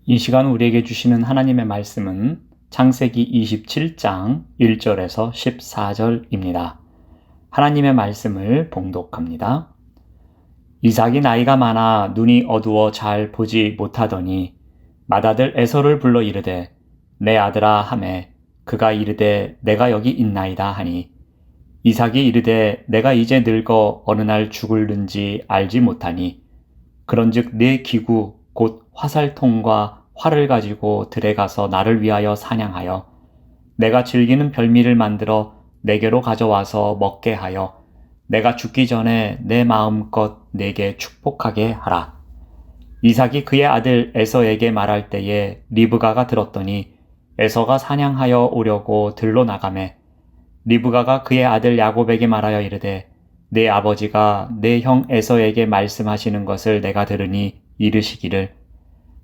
이 시간 우리에게 주시는 하나님의 말씀은 창세기 27장 1절에서 14절입니다. 하나님의 말씀을 봉독합니다. 이삭이 나이가 많아 눈이 어두워 잘 보지 못하더니 맏아들 에서를 불러 이르되 내 아들아 하매 그가 이르되 내가 여기 있나이다 하니 이삭이 이르되 내가 이제 늙어 어느 날 죽을는지 알지 못하니 그런즉 네 기구 곧 화살통과 활을 가지고 들에 가서 나를 위하여 사냥하여 내가 즐기는 별미를 만들어 내게로 가져와서 먹게 하여 내가 죽기 전에 내 마음껏 내게 축복하게 하라. 이삭이 그의 아들 에서에게 말할 때에 리브가가 들었더니 에서가 사냥하여 오려고 들로 나가매 리브가가 그의 아들 야곱에게 말하여 이르되 내 아버지가 내 형 에서에게 말씀하시는 것을 내가 들으니 이르시기를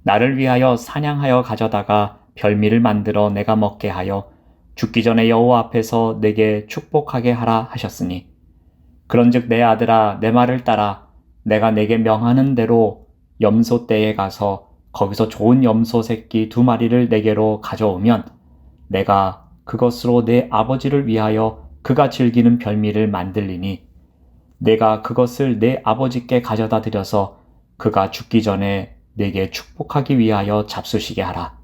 나를 위하여 사냥하여 가져다가 별미를 만들어 내가 먹게 하여 죽기 전에 여호와 앞에서 내게 축복하게 하라 하셨으니 그런즉 내 아들아 내 말을 따라 내가 내게 명하는 대로 염소 떼에 가서 거기서 좋은 염소 새끼 2마리를 내게로 가져오면 내가 그것으로 내 아버지를 위하여 그가 즐기는 별미를 만들리니 내가 그것을 내 아버지께 가져다 드려서 그가 죽기 전에 내게 축복하기 위하여 잡수시게 하라.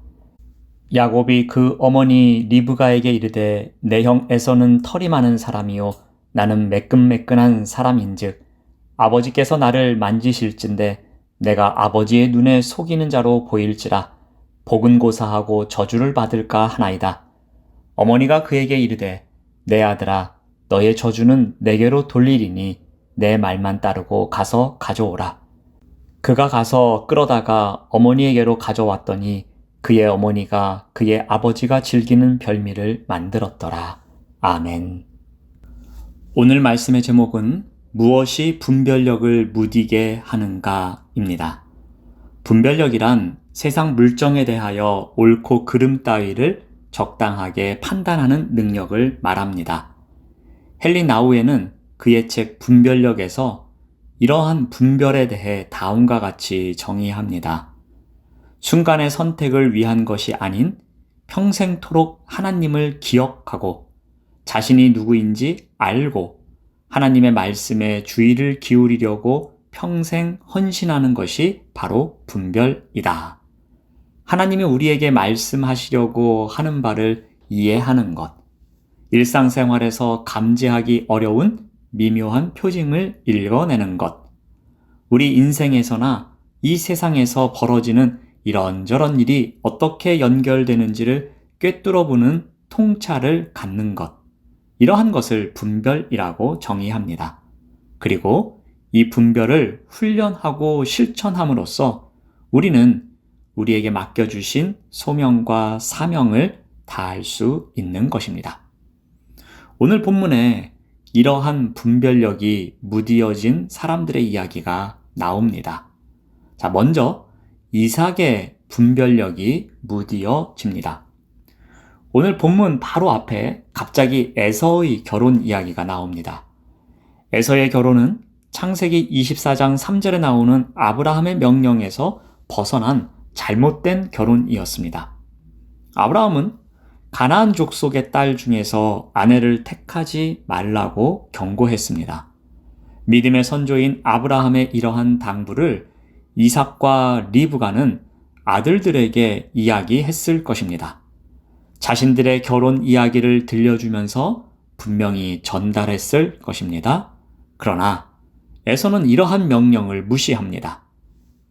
야곱이 그 어머니 리브가에게 이르되 내 형 에서는 털이 많은 사람이요 나는 매끈매끈한 사람인즉 아버지께서 나를 만지실진데 내가 아버지의 눈에 속이는 자로 보일지라 복은 고사하고 저주를 받을까 하나이다. 어머니가 그에게 이르되 내 아들아 너의 저주는 내게로 돌리리니 내 말만 따르고 가서 가져오라. 그가 가서 끌어다가 어머니에게로 가져왔더니 그의 어머니가 그의 아버지가 즐기는 별미를 만들었더라. 아멘. 오늘 말씀의 제목은 무엇이 분별력을 무디게 하는가입니다. 분별력이란 세상 물정에 대하여 옳고 그름 따위를 적당하게 판단하는 능력을 말합니다. 헨리 나우에는 그의 책 분별력에서 이러한 분별에 대해 다음과 같이 정의합니다. 순간의 선택을 위한 것이 아닌 평생토록 하나님을 기억하고 자신이 누구인지 알고 하나님의 말씀에 주의를 기울이려고 평생 헌신하는 것이 바로 분별이다. 하나님이 우리에게 말씀하시려고 하는 바를 이해하는 것, 일상생활에서 감지하기 어려운 미묘한 표징을 읽어내는 것, 우리 인생에서나 이 세상에서 벌어지는 이런저런 일이 어떻게 연결되는지를 꿰뚫어보는 통찰을 갖는 것, 이러한 것을 분별이라고 정의합니다. 그리고 이 분별을 훈련하고 실천함으로써 우리는 우리에게 맡겨주신 소명과 사명을 다할 수 있는 것입니다. 오늘 본문에 이러한 분별력이 무디어진 사람들의 이야기가 나옵니다. 자, 먼저 이삭의 분별력이 무디어집니다. 오늘 본문 바로 앞에 갑자기 에서의 결혼 이야기가 나옵니다. 에서의 결혼은 창세기 24장 3절에 나오는 아브라함의 명령에서 벗어난 잘못된 결혼이었습니다. 아브라함은 가나안 족속의 딸 중에서 아내를 택하지 말라고 경고했습니다. 믿음의 선조인 아브라함의 이러한 당부를 이삭과 리브가는 아들들에게 이야기했을 것입니다. 자신들의 결혼 이야기를 들려주면서 분명히 전달했을 것입니다. 그러나 에서는 이러한 명령을 무시합니다.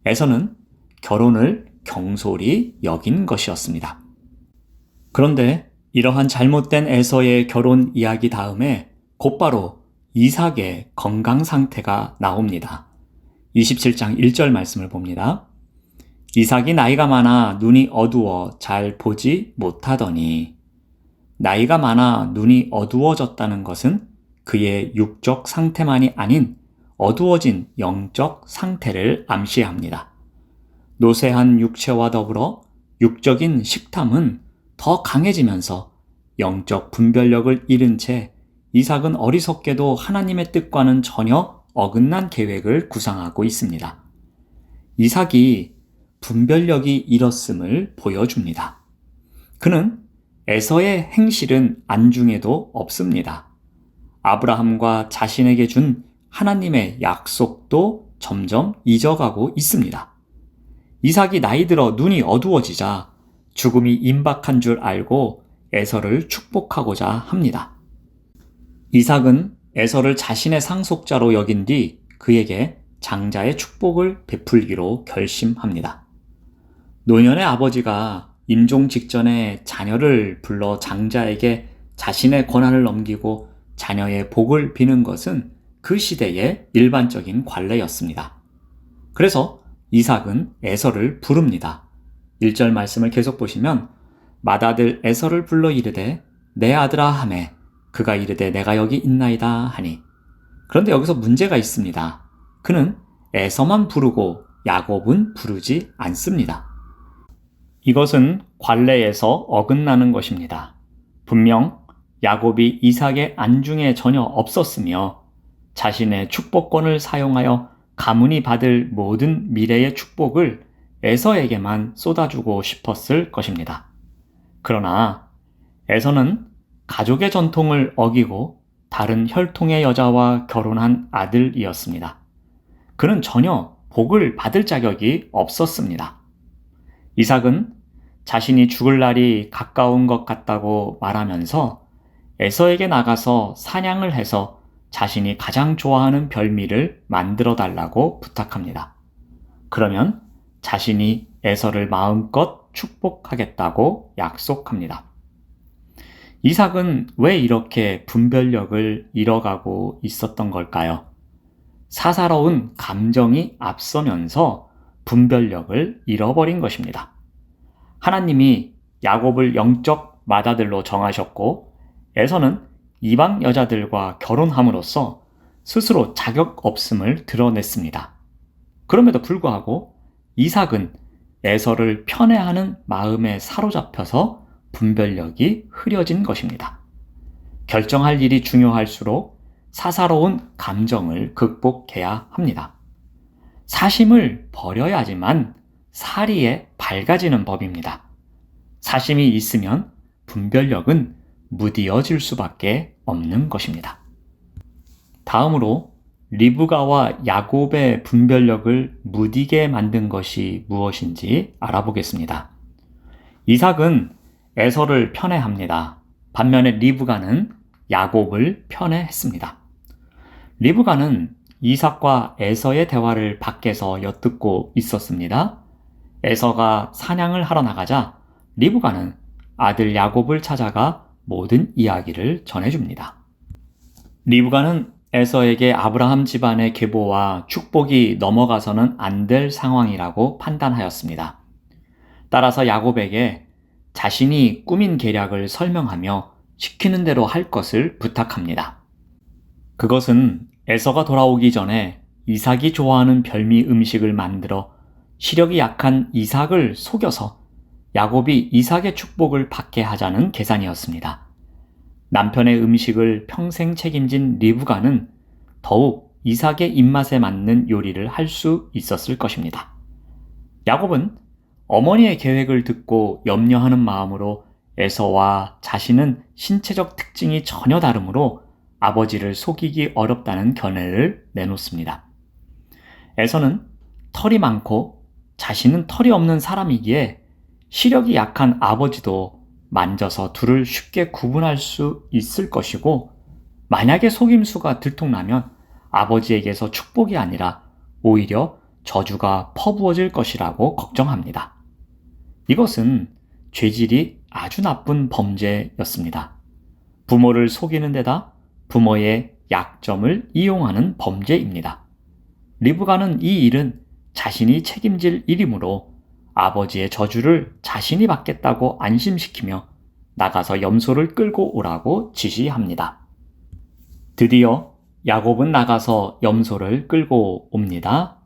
에서는 결혼을 경솔히 여긴 것이었습니다. 그런데 이러한 잘못된 에서의 결혼 이야기 다음에 곧바로 이삭의 건강 상태가 나옵니다. 27장 1절 말씀을 봅니다. 이삭이 나이가 많아 눈이 어두워 잘 보지 못하더니, 나이가 많아 눈이 어두워졌다는 것은 그의 육적 상태만이 아닌 어두워진 영적 상태를 암시합니다. 노쇠한 육체와 더불어 육적인 식탐은 더 강해지면서 영적 분별력을 잃은 채 이삭은 어리석게도 하나님의 뜻과는 전혀 어긋난 계획을 구상하고 있습니다. 이삭이 분별력이 잃었음을 보여줍니다. 그는 에서의 행실은 안중에도 없습니다. 아브라함과 자신에게 준 하나님의 약속도 점점 잊어가고 있습니다. 이삭이 나이 들어 눈이 어두워지자 죽음이 임박한 줄 알고 에서를 축복하고자 합니다. 이삭은 에서를 자신의 상속자로 여긴 뒤 그에게 장자의 축복을 베풀기로 결심합니다. 노년의 아버지가 임종 직전에 자녀를 불러 장자에게 자신의 권한을 넘기고 자녀의 복을 비는 것은 그 시대의 일반적인 관례였습니다. 그래서 이삭은 에서를 부릅니다. 1절 말씀을 계속 보시면 맏아들 에서를 불러 이르되 내 아들아 하매 그가 이르되 내가 여기 있나이다 하니. 그런데 여기서 문제가 있습니다. 그는 에서만 부르고 야곱은 부르지 않습니다. 이것은 관례에서 어긋나는 것입니다. 분명 야곱이 이삭의 안중에 전혀 없었으며 자신의 축복권을 사용하여 가문이 받을 모든 미래의 축복을 에서에게만 쏟아주고 싶었을 것입니다. 그러나 에서는 가족의 전통을 어기고 다른 혈통의 여자와 결혼한 아들이었습니다. 그는 전혀 복을 받을 자격이 없었습니다. 이삭은 자신이 죽을 날이 가까운 것 같다고 말하면서 에서에게 나가서 사냥을 해서 자신이 가장 좋아하는 별미를 만들어 달라고 부탁합니다. 그러면 자신이 에서를 마음껏 축복하겠다고 약속합니다. 이삭은 왜 이렇게 분별력을 잃어가고 있었던 걸까요? 사사로운 감정이 앞서면서 분별력을 잃어버린 것입니다. 하나님이 야곱을 영적 맏아들로 정하셨고 에서는 이방 여자들과 결혼함으로써 스스로 자격 없음을 드러냈습니다. 그럼에도 불구하고 이삭은 에서를 편애하는 마음에 사로잡혀서 분별력이 흐려진 것입니다. 결정할 일이 중요할수록 사사로운 감정을 극복해야 합니다. 사심을 버려야지만 사리에 밝아지는 법입니다. 사심이 있으면 분별력은 무디어질 수밖에 없는 것입니다. 다음으로 리브가와 야곱의 분별력을 무디게 만든 것이 무엇인지 알아보겠습니다. 이삭은 에서를 편애합니다. 반면에 리브가는 야곱을 편애했습니다. 리브가는 이삭과 에서의 대화를 밖에서 엿듣고 있었습니다. 에서가 사냥을 하러 나가자 리브가는 아들 야곱을 찾아가 모든 이야기를 전해줍니다. 리브가는 에서에게 아브라함 집안의 계보와 축복이 넘어가서는 안 될 상황이라고 판단하였습니다. 따라서 야곱에게 자신이 꾸민 계략을 설명하며 시키는 대로 할 것을 부탁합니다. 그것은 에서가 돌아오기 전에 이삭이 좋아하는 별미 음식을 만들어 시력이 약한 이삭을 속여서 야곱이 이삭의 축복을 받게 하자는 계산이었습니다. 남편의 음식을 평생 책임진 리브가는 더욱 이삭의 입맛에 맞는 요리를 할 수 있었을 것입니다. 야곱은 어머니의 계획을 듣고 염려하는 마음으로 에서와 자신은 신체적 특징이 전혀 다르므로 아버지를 속이기 어렵다는 견해를 내놓습니다. 에서는 털이 많고 자신은 털이 없는 사람이기에 시력이 약한 아버지도 만져서 둘을 쉽게 구분할 수 있을 것이고 만약에 속임수가 들통나면 아버지에게서 축복이 아니라 오히려 저주가 퍼부어질 것이라고 걱정합니다. 이것은 죄질이 아주 나쁜 범죄였습니다. 부모를 속이는 데다 부모의 약점을 이용하는 범죄입니다. 리브가는 이 일은 자신이 책임질 일이므로 아버지의 저주를 자신이 받겠다고 안심시키며 나가서 염소를 끌고 오라고 지시합니다. 드디어 야곱은 나가서 염소를 끌고 옵니다.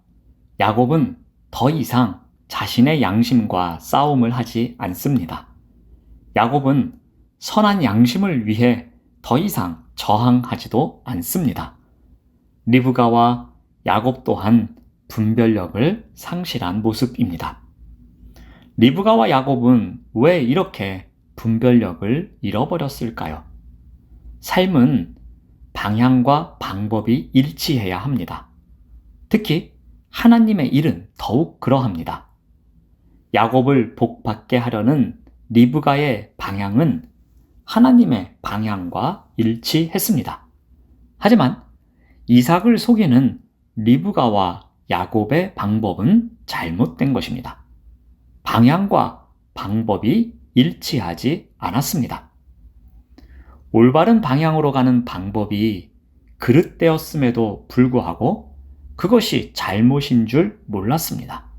야곱은 더 이상 자신의 양심과 싸움을 하지 않습니다. 야곱은 선한 양심을 위해 더 이상 저항하지도 않습니다. 리브가와 야곱 또한 분별력을 상실한 모습입니다. 리브가와 야곱은 왜 이렇게 분별력을 잃어버렸을까요? 삶은 방향과 방법이 일치해야 합니다. 특히 하나님의 일은 더욱 그러합니다. 야곱을 복받게 하려는 리브가의 방향은 하나님의 방향과 일치했습니다. 하지만 이삭을 속이는 리브가와 야곱의 방법은 잘못된 것입니다. 방향과 방법이 일치하지 않았습니다. 올바른 방향으로 가는 방법이 그릇되었음에도 불구하고 그것이 잘못인 줄 몰랐습니다.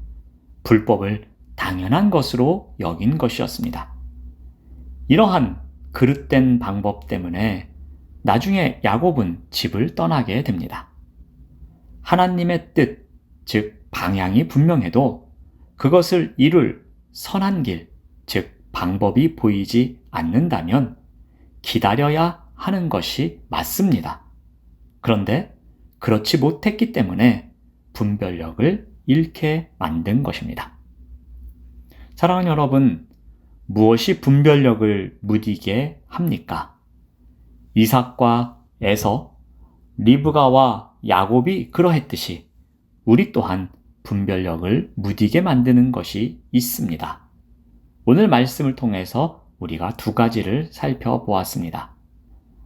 불법을 당연한 것으로 여긴 것이었습니다. 이러한 그릇된 방법 때문에 나중에 야곱은 집을 떠나게 됩니다. 하나님의 뜻, 즉 방향이 분명해도 그것을 이룰 선한 길, 즉 방법이 보이지 않는다면 기다려야 하는 것이 맞습니다. 그런데 그렇지 못했기 때문에 분별력을 잃게 만든 것입니다. 사랑하는 여러분, 무엇이 분별력을 무디게 합니까? 이삭과 에서, 리브가와 야곱이 그러했듯이 우리 또한 분별력을 무디게 만드는 것이 있습니다. 오늘 말씀을 통해서 우리가 두 가지를 살펴보았습니다.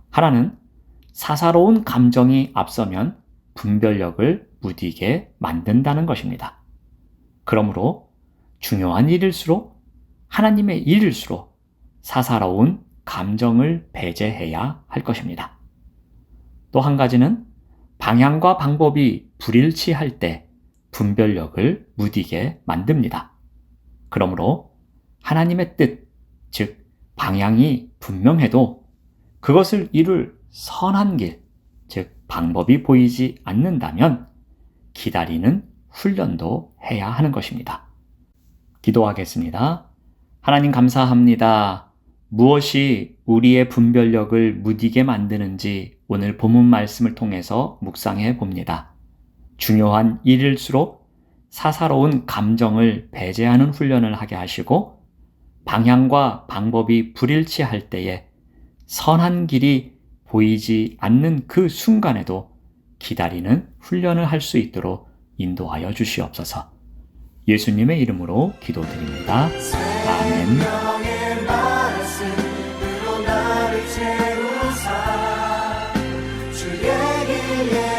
하나는 사사로운 감정이 앞서면 분별력을 무디게 만든다는 것입니다. 그러므로 중요한 일일수록 하나님의 일일수록 사사로운 감정을 배제해야 할 것입니다. 또 한 가지는 방향과 방법이 불일치할 때 분별력을 무디게 만듭니다. 그러므로 하나님의 뜻, 즉 방향이 분명해도 그것을 이룰 선한 길, 즉 방법이 보이지 않는다면 기다리는 훈련도 해야 하는 것입니다. 기도하겠습니다. 하나님 감사합니다. 무엇이 우리의 분별력을 무디게 만드는지 오늘 본문 말씀을 통해서 묵상해 봅니다. 중요한 일일수록 사사로운 감정을 배제하는 훈련을 하게 하시고 방향과 방법이 불일치할 때에 선한 길이 보이지 않는 그 순간에도 기다리는 훈련을 할 수 있도록 인도하여 주시옵소서. 예수님의 이름으로 기도드립니다. 아멘. 주의 길에